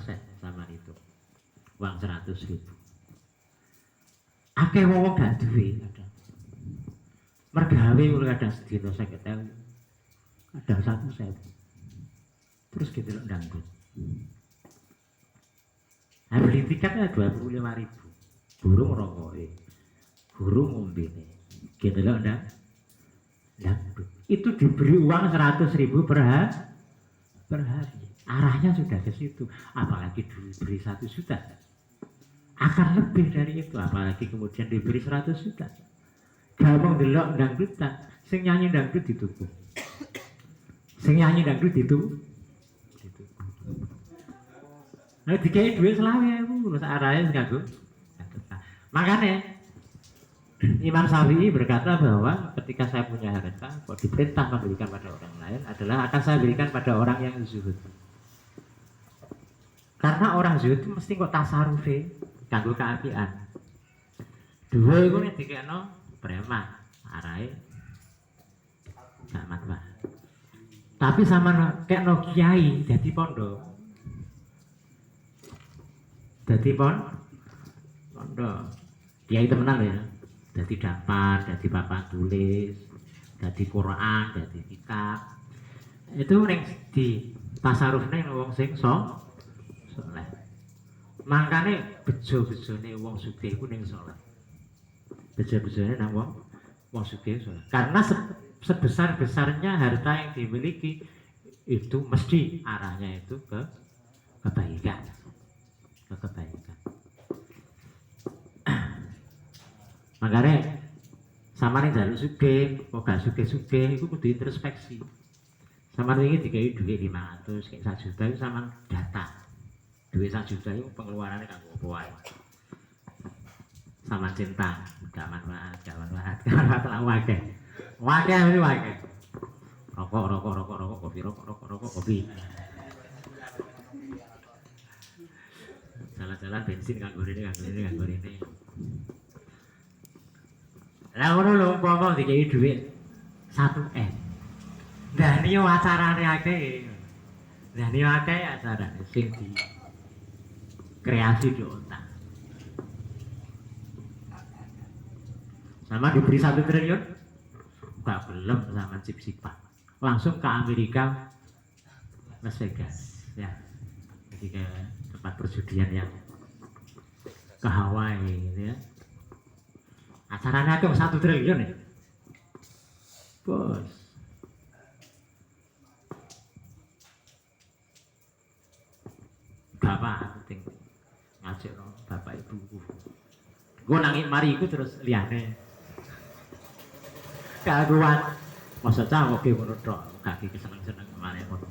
persen sama itu uang 100.000. Akeh wong gak duwe kadang. Mergawe mulai kadang sedina 50.000, kadang 100.000. Terus gitu loh dangdut. Nah, beli tiketnya 25.000. Burung rokoke, burung ngombene. Gitu loh dangdut. Itu diberi uang 100.000 per hari. Arahnya sudah ke situ. Apalagi diberi 1 juta. Akan lebih dari itu. Apalagi kemudian diberi 100 juta. Gampang delok dangdutan. Sing nyanyi dangdut dituku. Sing nyanyi dangdut dituku. Nah, dikai duit selawe aku. Terus arahnya nganggo. Makanya Imam Syafi'i berkata bahwa ketika saya punya harta, kok diperintah memberikan pada orang lain adalah akan saya berikan pada orang yang zuhud. Karena orang zuhud itu mesti kok tasarufe kanggo keapian. Dua itu nih dikeno preman, arai gak matbah. Tapi sama kayak no kiai jadi pondok. Jadi pondok. Kiai temenan ya. Jadi dapat, jadi papan tulis, jadi Quran, jadi kitab. Itu ning di tasarufne wong sing soleh. Mangkane bejo-bejone wong sugih iku ning soleh. Bejo-bejone nang wong sugih soleh. Karena sebesar-besarnya harta yang dimiliki itu mesti arahnya itu ke kebaikan. Ke kebaikan. Makanya sama nih jaluk sugih, kok gak sugih-sugih itu kudu introspeksi. Sama nih dikai duit 500, kayak 1 juta itu sama data. Duit 1 juta itu pengeluarannya kanggo apa wae. Sama cinta, gak manfaat, karena terlalu wakil. Wakil ini wakil. Rokok, kopi. Jalan-jalan bensin kanggo ini. Lah ngono lho umpama dikai dhuwit 1M. Lah niyo acarane akeh. Lah niyo akeh acarane sing di kreasi di otak. Sama diberi 1 triliun gak belum sama sip-sipan. Langsung ke Amerika, Las Vegas ya. Jadi ke tempat perjudian yang ke Hawaii gitu ya. Acaranya itu 1 triliun ya. Bos. Bapak penting ngajak bapak ibu. Gue nangis mari iku terus liyane. Kaguan. Masa cangok ki ngono tok, kaki keseneng-seneng kemana ngono.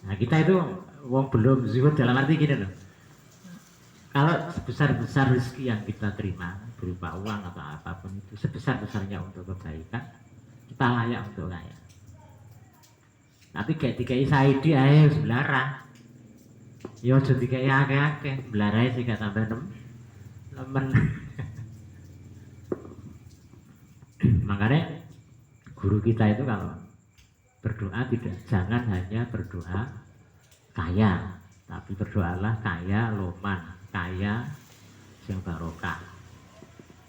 Nah, kita itu wong belum zuhud dalam arti gini loh. Kalau sebesar-besar rezeki yang kita terima berupa uang atau apapun itu sebesar-besarnya untuk kebaikan, kita layak untuk kaya. Tapi kayak dikai Saidi ae belarang. Ya aja dikai akeh-akeh, belarae sih gak tambah nemen. Makanya guru kita itu kalau berdoa jangan hanya berdoa kaya, tapi berdoalah kaya loman, kaya yang barokah.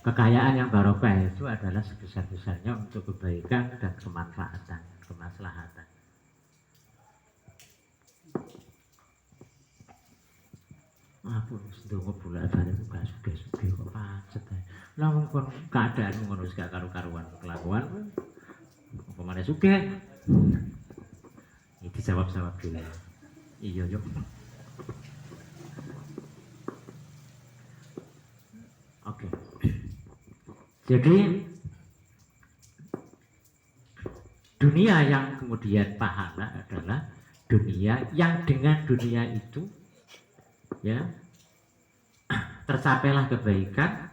Kekayaan yang barokah itu adalah sebesar-besarnya untuk kebaikan dan kemanfaatan, kemaslahatan. Aku sedang bolak-balik gak suge-suge kok pacet ae. Lah wong kon keadaan ngono gak karu-karuan kelakuan. Apa maneh suge? Iki dijawab-jawab dulu. Iya yuk. Oke. Jadi dunia yang kemudian pahala adalah dunia yang dengan dunia itu ya tercapailah kebaikan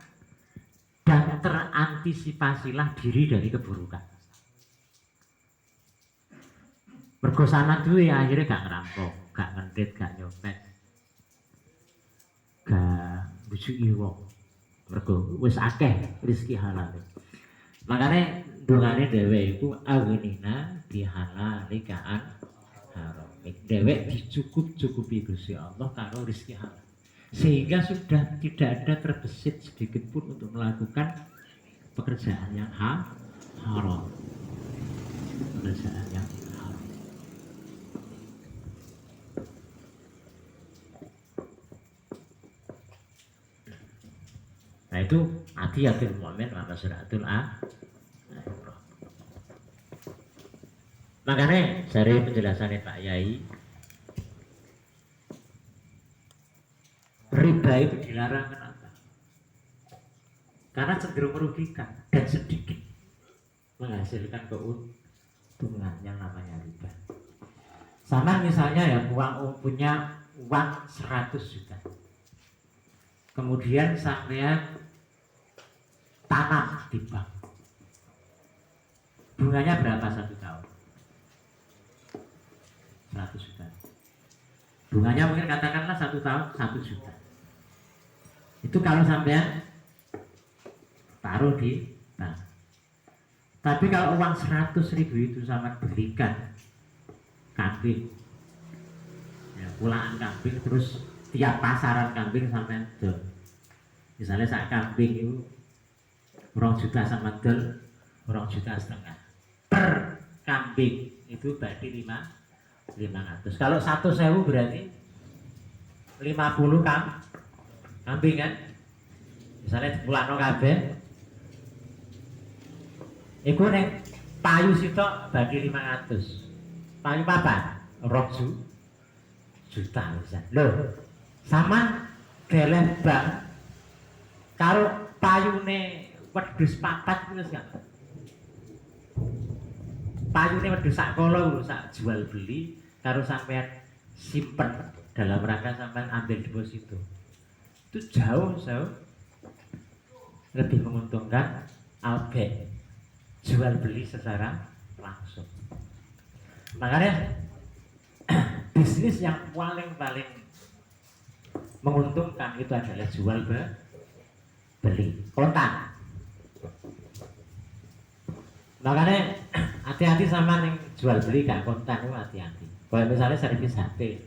dan terantisipasilah diri dari keburukan. Mergo sana duwe akhirnya gak ngerampok, gak ngentit, gak nyopet, gak bujuki wong. Mergo wis akeh rezeki halal. Makanya dungane dhewe iku aghnina bihalalikaan haram. Dewek dicukup-cukupi Gusti Allah karo rezeki halal. Sehingga sudah tidak ada terbesit sedikit pun untuk melakukan pekerjaan yang haram. Pekerjaan yang haram. Nah itu hati-hati mu'min maka suratul makanya dari penjelasannya Pak Yai, riba itu dilarang kenapa? Karena cenderung merugikan dan sedikit menghasilkan keuntungan yang namanya riba. Sama misalnya ya punya uang 100 juta, kemudian sampean tanam di bank, bunganya berapa satu tahun? 100 juta. Bunganya mungkin katakanlah satu tahun 1 juta. Itu kalau sampean taruh di bank. Tapi kalau uang 100.000 itu sama belikan kambing, ya, pulaan kambing, terus tiap pasaran kambing sampean dol. Misalnya saat kambing itu 2 juta sama dol 2,5 juta per kambing itu berarti 500. Kalau 1.000 berarti 50 kambing kan. Misalnya pulano kabeh iku ning payu sitok bagi 500. Payu apa? 2 juta misal. Loh, sama geleh bang karo payune wedhus 4 wis gak. Payune wedhus sak kala sak jual beli karo sampean simpen dalam rangka sampean ambil deposito. Itu jauh lebih menguntungkan albeit jual beli secara langsung. Makanya bisnis yang paling menguntungkan itu adalah jual beli kontan. Makanya hati-hati sama yang jual beli gak kontan itu hati-hati. Kalau misalnya servis HP,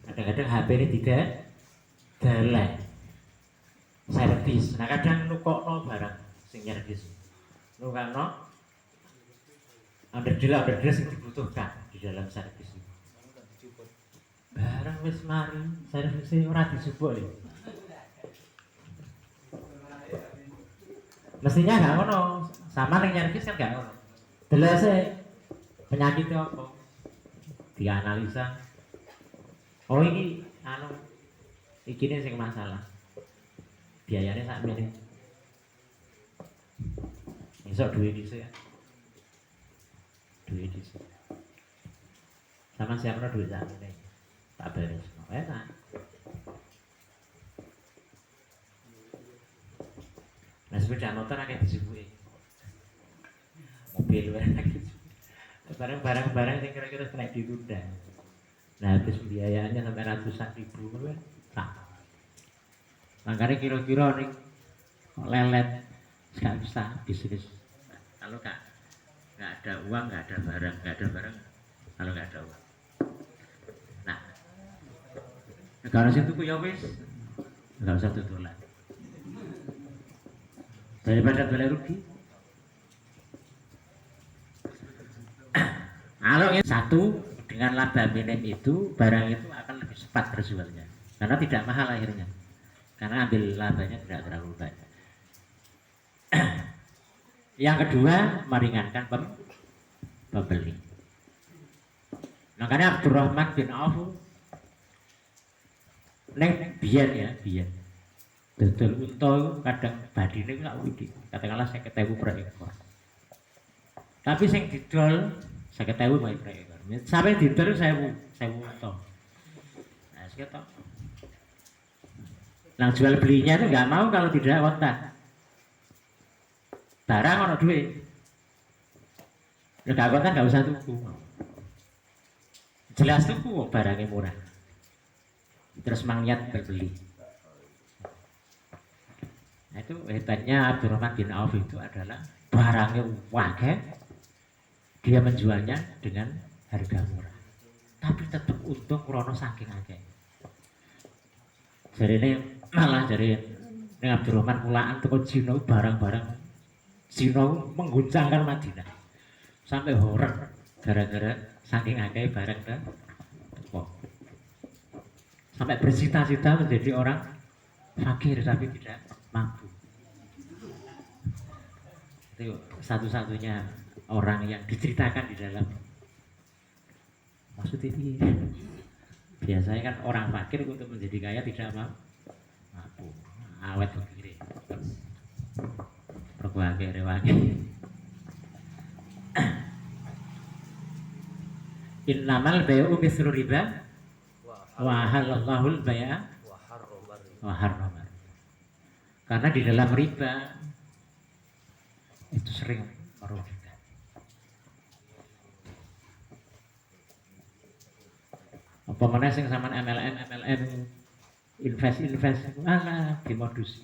kadang-kadang HP ini tidak delay servis. Nah kadang nukokno barang sing servis, nukokno underdeal yang dibutuhkan di dalam servis itu. Barang wis mari servisnya ora dijupuk lho. Mestinya gak ngono, sama yang servis kan gak ngono. Delese penyakitnya apa? Dianalisa. Oh ini iki sing masalah. Biayanya sak meneh. Besok duit dhisik ya. Duit dhisik. Sama siapa duit sak meneh. Tak beres. Enak. Nah sepeda motor akeh dijupuki. Mobil akeh. Barang-barang yang kira-kira kena ditunda. Nah habis biayanya sampai ratusan ribu kan tak. Makanya kira-kira nih lelet nggak bisa bisnis. Kalau nggak ada uang, nggak ada barang, kalau nggak ada uang. Nah negara situ ku ya wis nggak usah tutulan. Daripada boleh rugi. Kalau yang satu dengan laba minim itu barang itu akan lebih cepat terjualnya karena tidak mahal akhirnya, karena ambil labanya tidak terlalu banyak. Yang kedua meringankan pembeli. Makanya Abdurrahman bin Auf biyen dodol unta kadang badine gak wedi, katakanlah 50.000 per ekor. Tapi sing didol 50.000 per ekor. Sampai didol 1.000 unta. Nah, sekitar. Nah, jual belinya itu nggak mau kalau tidak kontan. Barang ono duit. Nggak kontan nggak usah tuku. Jelas tuku barangnya murah. Terus mang niat berbeli. Nah, itu hebatnya Abdurrahman bin Auf itu adalah barangnya wakil, dia menjualnya dengan harga murah, tapi tetap untung krono saking akeh. Jadi ini malah dari ini Abdurrahman pulaan teko Cina barang-barang Cina mengguncangkan Madinah sampai horor gara-gara saking akeh barang dan teko. Sampai bercita-cita menjadi orang fakir tapi tidak mampu. Itu satu-satunya orang yang diceritakan di dalam. Maksudnya ini biasanya kan orang fakir untuk menjadi kaya tidak mampu. Awet begini. Perkuake rewangi. Innamal bay'u mithlu riba wa halallahu al-bay'a wa harrama. Karena di dalam riba itu sering merugikan. Apa mana sing sama MLM invest ala dimodusi.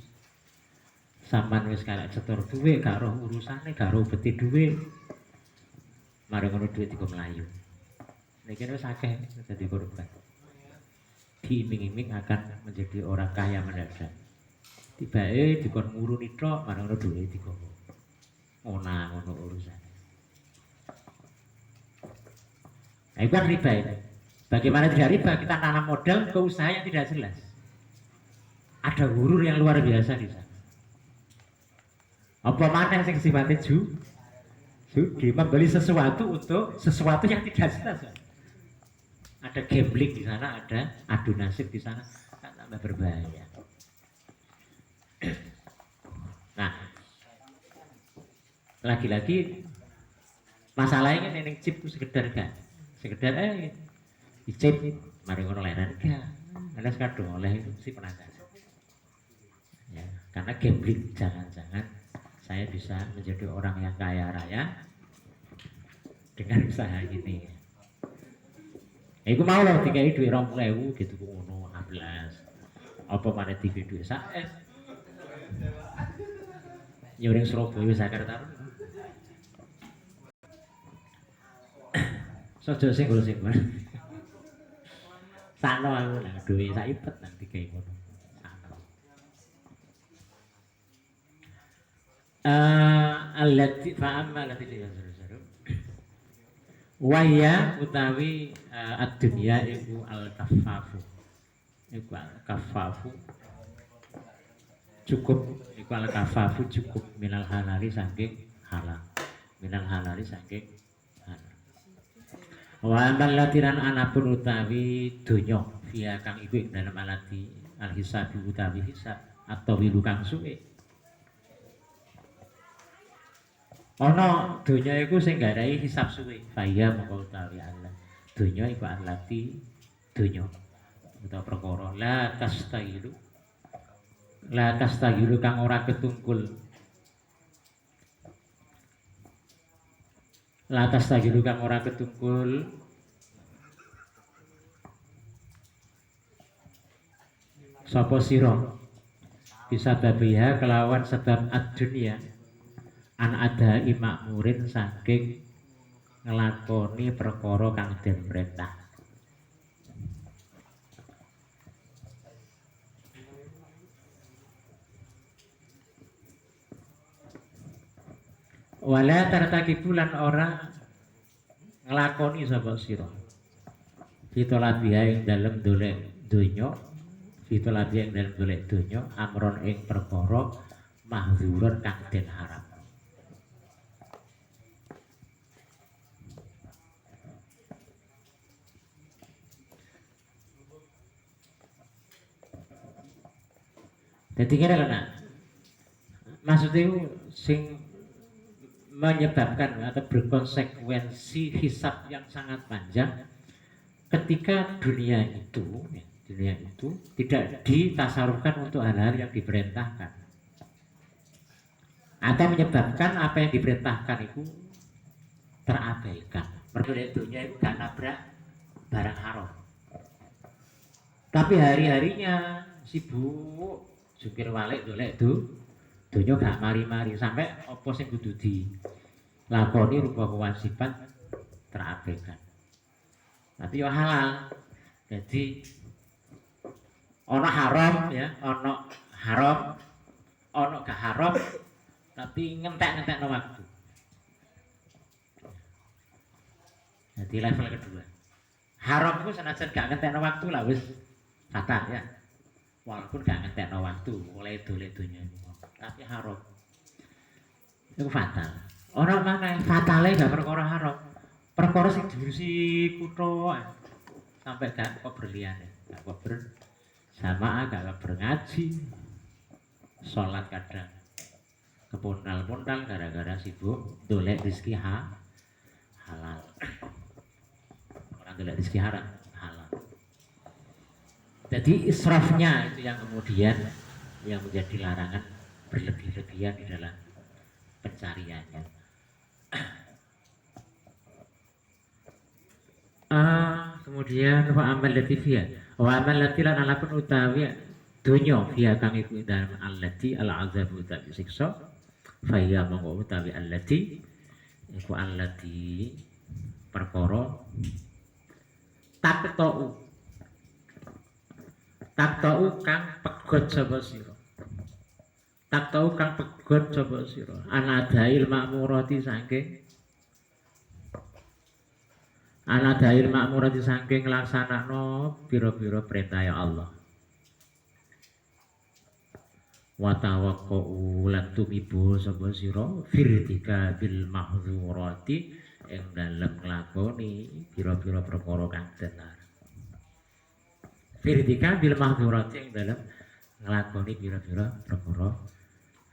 Saman wis kalek setor duwe gak roh urusane, gak roh beti duwe. Mari ngono duwe digo mlayu. Niki wis akeh dadi korban. Diiming-iming akan menjadi orang kaya mendadak. Tibae dikon nguruni tok, mari ngono duwe digo. Ona ngono urusan. Nah, itu kan riba ini. Bagaimana tidak riba? Kita tanam modal ke usaha yang tidak jelas. Ada gurur yang luar biasa di sana. Apa mana yang sifatnya judi membeli sesuatu untuk sesuatu yang tidak jelas. Ada gambling di sana, ada adu nasib di sana, kan tambah berbahaya. Nah, lagi-lagi masalahnya kan yang chip sekedar kan, sekedar chip, mari ngono leran kan, ada sekadung oleh si penangkas. Ya, karena gambling, jangan-jangan saya bisa menjadi orang yang kaya raya dengan usaha ini. Iku mau loh dikai duit 20.000 gitu ngono 16. Apa mana TV duit saes? Nyuring Surabaya Jakarta. Sojo sing gol sing bar. Sakno aku nang duit sak ipet nang dikai ngono. Sakno. Allati fa'amma allati yazuru. Wahya utawi ad-dunya iku al-kaffafu. Iku al-kaffafu. Cukup iku al-kaffafu cukup minal halali saking halal. Minal halali saking halal. Wa amal latiran anapun utawi donya via kang iku dalam alati al-hisab utawi hisab atau wilu kang suwe. Ana donya iku sing gadahi hisab suwe. Faya mongko utawi Allah. Donya iku alati donya utawa perkara la tastahilu kang ora ketungkul. La tastahilu kang ora ketungkul sapa sira bisa babiha kelawan sebab ad-dunya an ada imakmurin saking ngelakoni perkara kang den perintah. Wala tartaki bulan orang ngelakoni sapa sira. Fitolabiha ing dalem dolek donya, fitolabiha ing dalem dolek donya amron ing perkara mahdzurun kang den haram. Jadi kira-kira maksudnya sing menyebabkan atau berkonsekuensi hisab yang sangat panjang ketika dunia itu tidak ditasarufkan untuk hal-hal yang diperintahkan atau menyebabkan apa yang diperintahkan itu terabaikan. Berdolek dunia itu gak nabrak barang haram, tapi hari-harinya sibuk jungkir balik dolek donya gak mari-mari sampai apa sing kudu dilakoni rupa kewajiban terabaikan. Tapi yo halal. Jadi ono haram ya, ono haram, ono gak haram, tapi ngentek-ngentekno waktu. Jadi level kedua. Haram itu senajan gak ngentekno waktu lah wis fatal ya. Walaupun gak ngentekno waktu, mulai donya tapi haram. Itu fatal. Orang mana fatale gak perkara haram. Perkara sing diurusi kutho sampai gak kok berliane, gak kok bersama, gak berngaji, sholat kadang kepundal-pundal gara-gara sibuk dolek rezeki halal. Orang dolek rezeki haram halal. Jadi israfnya itu yang kemudian yang menjadi larangan berlebih-lebihan di dalam pencariannya. Kemudian wa amal latifiyah wa amal latilan alapun utawi dunya fiha kang iku dalam allati al-azabu utawi siksa fa hiya mongko utawi allati iku allati perkara taktau kang pegot sapa sira taktau kang pegot sapa sira anadail makmurati saking nglaksanakno pira-pira perintah ya Allah. Wa tawaqqu lan tumibu sapa sira firdika bil mahdzurati ing dalem nglakoni pira-pira perkara kang benar. Firdika bil mahdzurati ing dalem nglakoni pira-pira perkara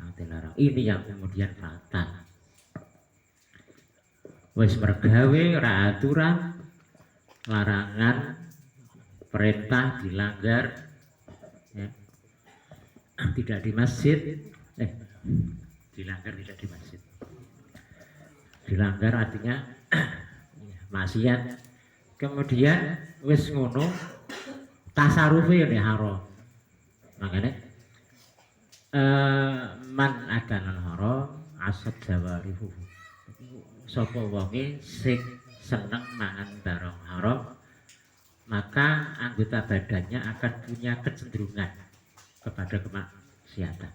kang dilarang. Ini yang kemudian fatal. Wis mergawe ra aturan larangan perintah dilanggar ya. Tidak di masjid dilanggar tidak di masjid, dilanggar artinya maksiat. Kemudian wis ngono tasarufe ya haram. Makanya man akanal haram asad jawarihu. Sapa wonge sing seneng mangan barang haram, maka anggota badannya akan punya kecenderungan kepada kemaksiatan.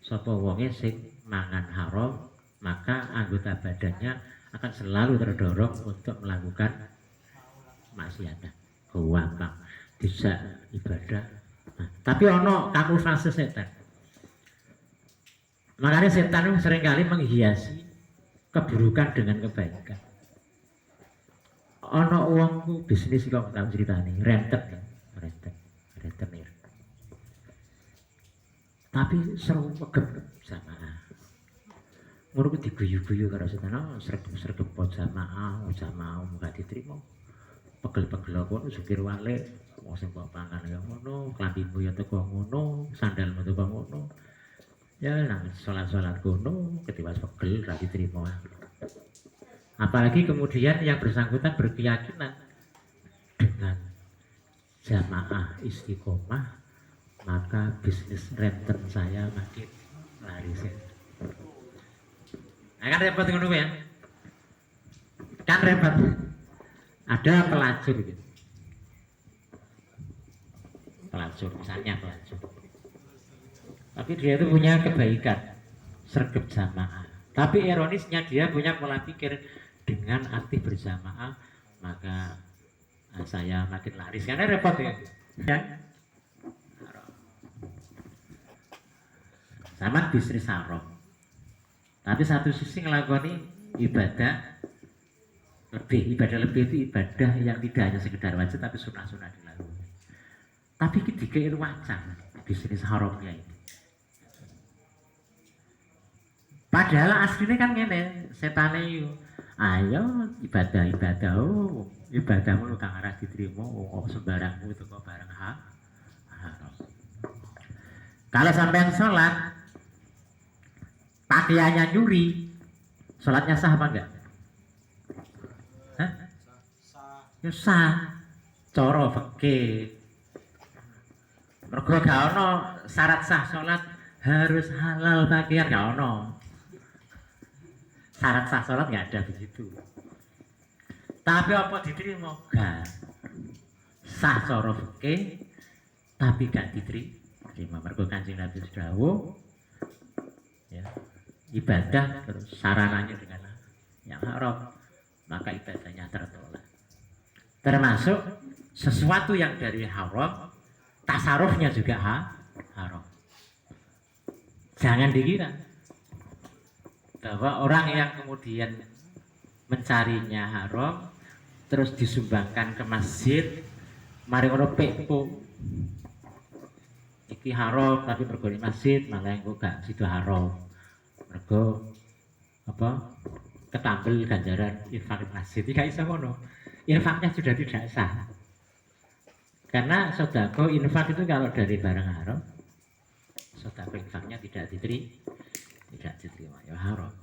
Sapa wonge sing mangan haram, maka anggota badannya akan selalu terdorong untuk melakukan maksiatan. Gampang bisa ibadah. Nah, tapi ono kamuflase setan. Makanya setan seringkali menghiasi keburukan dengan kebaikan. Ono uangku bisnis kok tak ceritani, rentet. Tapi seru pegep sama. Ngono ku diguyu-guyu karo setan, sregep pot jamaah muga diterima. Pegel-pegel kono supir wale, wong sing mbok pangan ya ngono, klambimu ya teko ngono, sandalmu teko ngono. Ya nang sholat kono ketiwas pegel ra diterima. Apalagi kemudian yang bersangkutan berkeyakinan dengan jamaah istiqomah, maka bisnis renten saya makin laris. Nah, kan repot ngono ya. Kan repot. Ada pelacur gitu. Pelacur misalnya pelacur. Tapi dia itu punya kebaikan, sregep jamaah. Tapi ironisnya dia punya pola pikir dengan aktif berjamaah, maka saya makin laris. Karena repot ya. Sama bisnis haram. Tapi satu sisi ngelakoni ibadah lebih itu ibadah yang tidak hanya sekedar wajib tapi sunah-sunah dilakukan. Tapi ketika itu wacan bisnis haramnya ini. Padahal aslinya kan ngene, setane yo. Ayo ibadah ibadahmu lu kang arah diterima wong sembarangmu itu kok barang haram. Kalau sampean sholat pakaiannya nyuri, sholatnya sah apa enggak? Hah? Ya sah. Cara fikih. Mergo gak ono syarat sah sholat harus halal pakaian nggak ono. Syarat sah sholat nggak ada begitu. Tapi apa diterima? Gak sah cara fikih, tapi gak diterima. Mergo Kanjeng Nabi dawuh ya, ibadah terus sarananya dengan yang haram, maka ibadahnya tertolak. Termasuk sesuatu yang dari haram, tasarufnya juga haram. Jangan dikira bahwa orang yang kemudian mencarinya haram terus disumbangkan ke masjid, mari ngono pekpo iki haram tapi mergo di masjid malah engko gak sido haram. Mergo apa? Ketampil ganjaran infak masjid. Iki iso ngono. Infaknya sudah tidak sah. Karena sedekah infak itu kalau dari barang haram, sedekah infaknya tidak diterima, ya haram.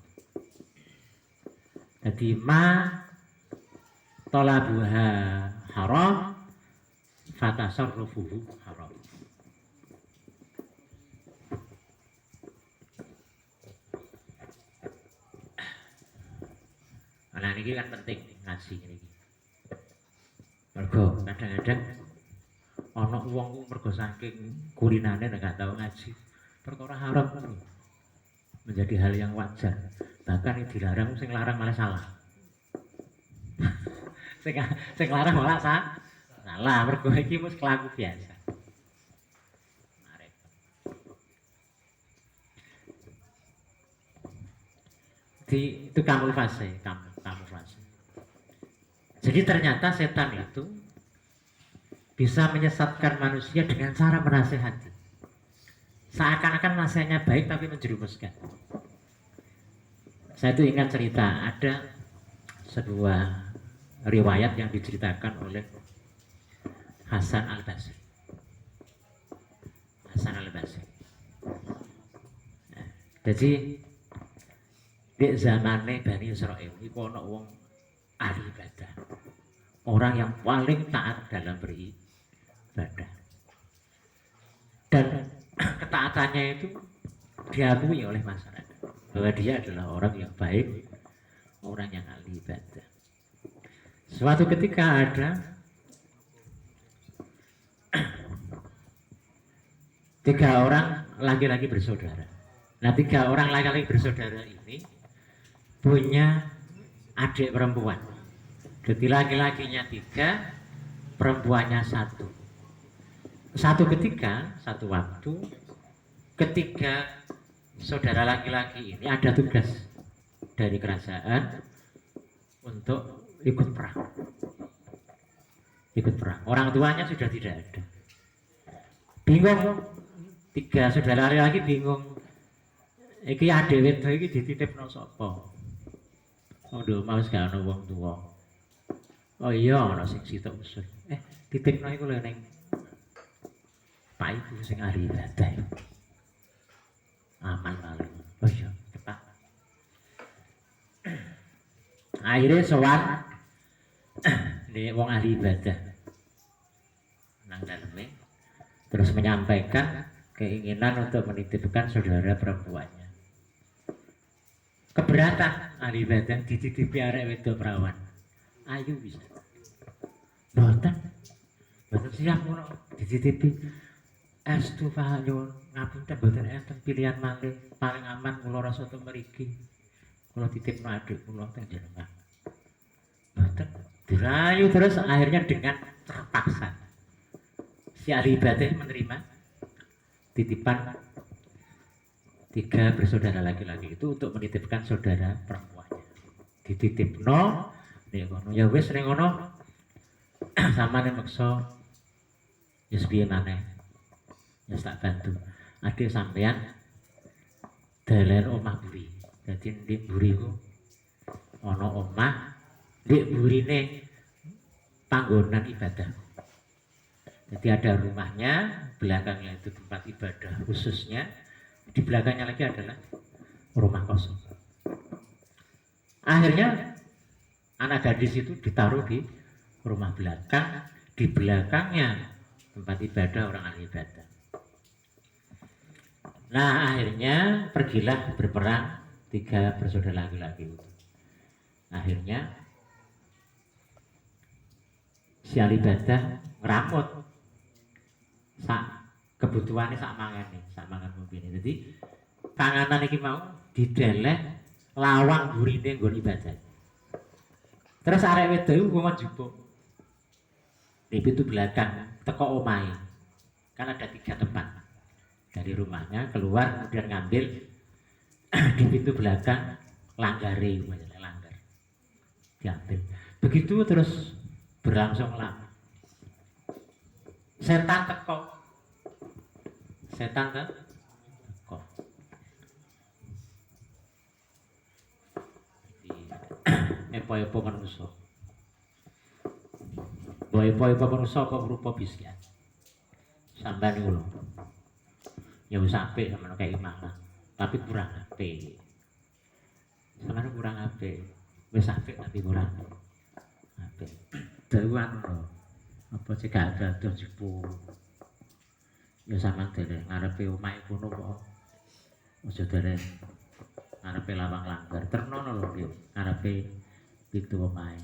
Jadi ma talabuha haram fatasarrufuhu haram. Nah ini kan penting ngaji ini. Mergo kadang-kadang ana wong mergo saking kulinane nek gak tau ngaji, perkara haram menjadi hal yang wajar. Bahkan yang dilarang, sing larang malah salah. sing larang malah salah. Mergo iki wis kelaku biasa. Itu kamuflase. Jadi ternyata setan itu bisa menyesatkan manusia dengan cara menasehati. Seakan-akan nasihatnya baik tapi menjerumuskan. Saya itu ingat cerita, ada sebuah riwayat yang diceritakan oleh Hasan al-Basri. Nah, jadi di zamannya Bani Israel itu ada wong ahli ibadah, orang yang paling taat dalam beribadah, dan ketaatannya itu diakui oleh masyarakat bahwa dia adalah orang yang baik, orang yang ahli ibadah. Suatu ketika ada 3 orang laki-laki bersaudara. Nah 3 orang laki-laki bersaudara ini punya adik perempuan. Jadi laki-lakinya 3, perempuannya 1. Satu waktu ketiga saudara laki-laki ini ada tugas dari kerajaan untuk ikut perang. Orang tuanya sudah tidak ada. Bingung, 3 saudara laki-laki bingung. Iki adik wedok iki dititipno sapa? Ondo mau gak ana wong tuwa. Oh iya ana sing sitok usul. Titipno iku lho ning Pak Ibu sing ahli ibadah. Aman paling. Oh iya, cepat. Akhirnya sowan nih wong ahli ibadah nang daleme terus menyampaikan keinginan untuk menitipkan saudara perempuannya. Keberatan ahli ibadah dititipi arek wedok perawan. Ayo bisa. Mboten siap ngono dititipi. Estu pahayun ngapunten mboten enten pilihan malih, paling aman kula rasa teng mriki. Kula titipno adik kula teng jenengan. Mboten dirayu terus akhirnya dengan terpaksa si ahli ibadah menerima titipan 3 bersaudara laki-laki itu untuk menitipkan saudara perempuannya. Dititipno nek ngono ya wis ning ngono samane meksa ya piye maneh. Ya tak bantu. Adik sampean dalan omah buri. Dadi ndek buri ku ana omah, ndek burine panggonan ibadah. Jadi ada rumahnya, belakangnya itu tempat ibadah khususnya, di belakangnya lagi adalah rumah kosong. Akhirnya anak gadis itu ditaruh di rumah belakang, di belakangnya tempat ibadah orang ahli ibadah. Nah akhirnya pergilah berperang 3 bersaudara laki-laki itu. Akhirnya si Alibadah ngeramut sak kebutuhannya sak mangan mungkin. Jadi panganan iki mau dideleh lawang gurine nggon ibadah. Terus arek wedok iku ngomong jupuk di pintu belakang teko omahe. Kan ada 3 tempat dari rumahnya keluar kemudian ngambil di pintu belakang langgare langgar diambil. Begitu terus berlangsung lama. Setan teko epo-epo manusia epo-epo manusia apa berupa bisian sampai nih loh ya wis apik sama kayak gimana tapi kurang apik sama kurang apik wis apik tapi kurang apik dewan loh apa sih gak ada jipu ya sama dere ngarepe omahe kono kok aja dere ngarepe lawang langgar ternono lho nggih ngarepe pintu omahe.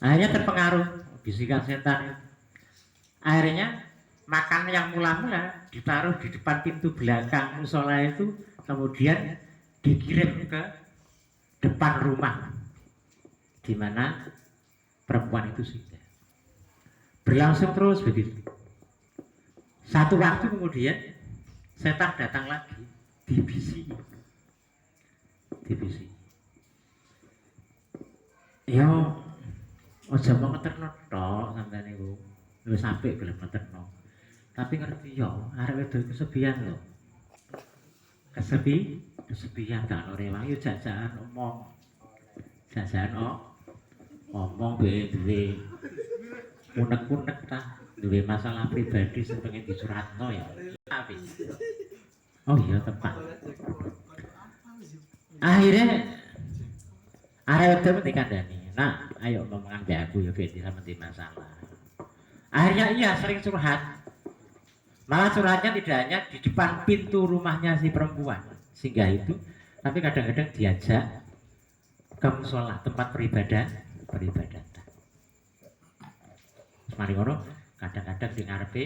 Akhirnya terpengaruh bisikan setan. Akhirnya makan yang mula-mula ditaruh di depan pintu belakang musola itu, kemudian dikirim ke depan rumah di mana perempuan itu singgah. Berlangsung terus begitu. Satu waktu kemudian setan datang lagi dibisi. Yo aja mau ngeterno tok sampeyan niku. Wis apik gelem ngeterno. Tapi ngerti yo, arek wedok kesepian lho. Kesepian gak ono rewang yo jajan omong. Omong duwe unek-unek ta, duwe masalah pribadi sing pengen disuratno ya. Tapi oh iya tepat. Akhirnya arek wedok mesti kandhani. Nah, ayo ngomongan mbak aku ya beda sama di masalah. Akhirnya iya sering curhat. Malah curhatnya tidak hanya di depan pintu rumahnya si perempuan singgah itu, tapi kadang-kadang diajak ke musola tempat peribadatan. Mari ngono, kadang-kadang di ngarepe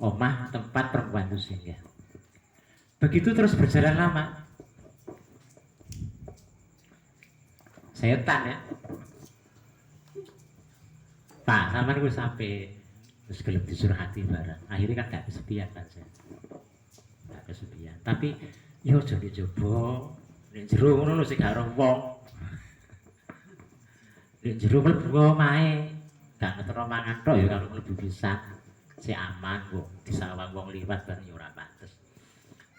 omah tempat perempuan itu singgah. Begitu terus berjalan lama. Setan ya Pak, sama gue sampai terus gelap disurhati bareng. Akhirnya kan gak kesepian kan saya, gak kesepian. Tapi yo jadi coba nek jero ngono lho sing gak ora wong. Nek jero mlebu omahe gak ngetero mangan tok ya kalau mlebu pisan si aman kok disawang wong liwat bareng ya ora pantes.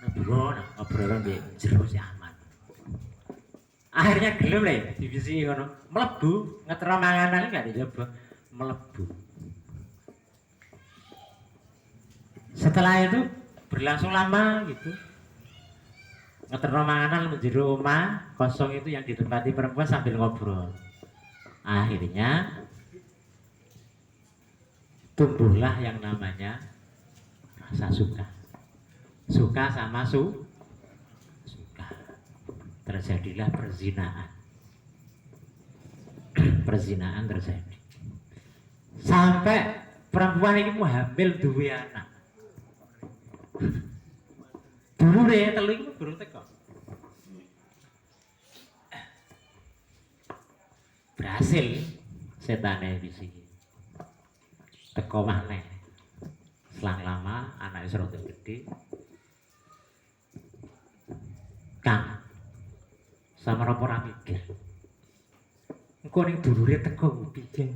Mlebu obrolan mbek jero si aman. Akhirnya gelem le divisi ngono mlebu ngetero manganan gak dicoba mlebu. Setelah itu berlangsung lama gitu ngetero manganan menjero omah kosong itu yang ditempati perempuan sambil ngobrol. Akhirnya tumbuhlah yang namanya rasa suka sama suka, terjadilah perzinaan terjadi sampai perempuan ini mau hamil duwe anak. Dulu deh telu itu baru teko berhasil setane di sini teko maneh selang lama anaknya serotok gede Kang sama rapor mikir engko ning dulure teko piye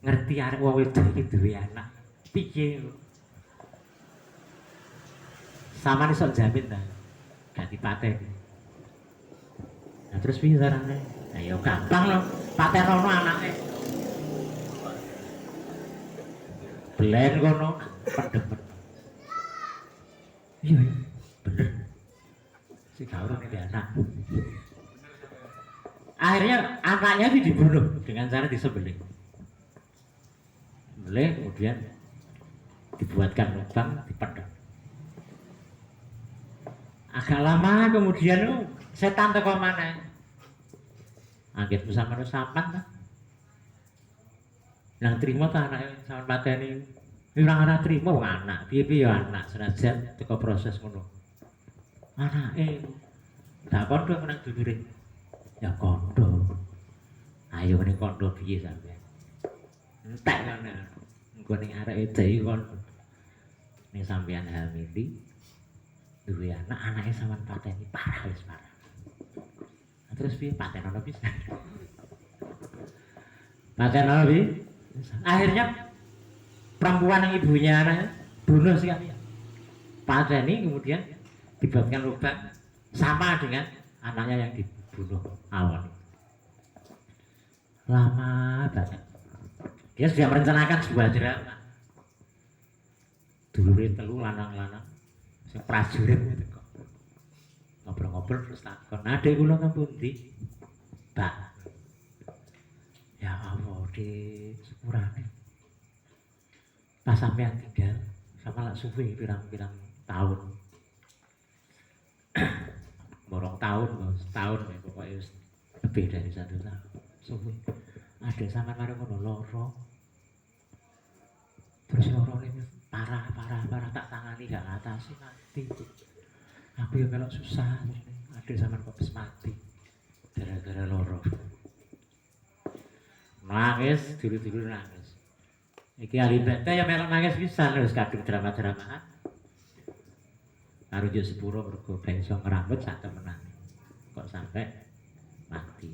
ngerti arek wong wedok iki duwe anak piye sama iso jamin ta gak dipateni. Nah terus piye carane? Ayo gampang loh patenono anake belen kono pendem. Iya bener si gaurung ini anak. Akhirnya anaknya itu dibunuh dengan cara disembelih. Kemudian dibuatkan lubang, dipedot. Agak lama kemudian setan teko maneh. Anggitmu sampeyan sampan ta? Nang trimo ta anake sampeyan pateni. Ora trimo wong anak, piye-piye ya anak senajan teko proses ngono. Anake tak kondo nang dulure. Ya kondo. Ayo ning kondo piye sampeyan? Entek ngono. Engko ning areke dhewe kon ning sampeyan hamili duwe anak, anake sampeyan pateni parah wis parah. Terus piye patenono bisa? Patenono piye? Akhirnya perempuan yang ibunya anaknya bunuh sekalian. Pateni kemudian dibuatkan lubang sama dengan anaknya yang dibunuh awal. Lama banget. Dia sudah merencanakan sebuah drama. Dulure telu lanang-lanang sing prajurit teko. Ngobrol-ngobrol terus takon, "Adek kula nang pundi?" "Mbak." "Ya Allah, Dik, sepurane. Pas sampean tinggal sama lak suwe pirang-pirang tahun." Morong tahun, setahun ya pokoknya lebih dari 1 tahun. Suwe. Adek sampean mari ngono lara. Terus lorone parah tak tangani gak ngatasi mati. Aku ya melok susah, adek sampean kok wis mati gara-gara loro. Nangis, dulu-dulu nangis. Iki ahli bete ya melok nangis pisan wis kadung drama-dramaan. Karo yo sepuro mergo ben iso ngrambut sak temenan. Kok sampai mati.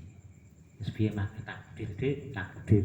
Wis piye mati takdir Dik, takdir.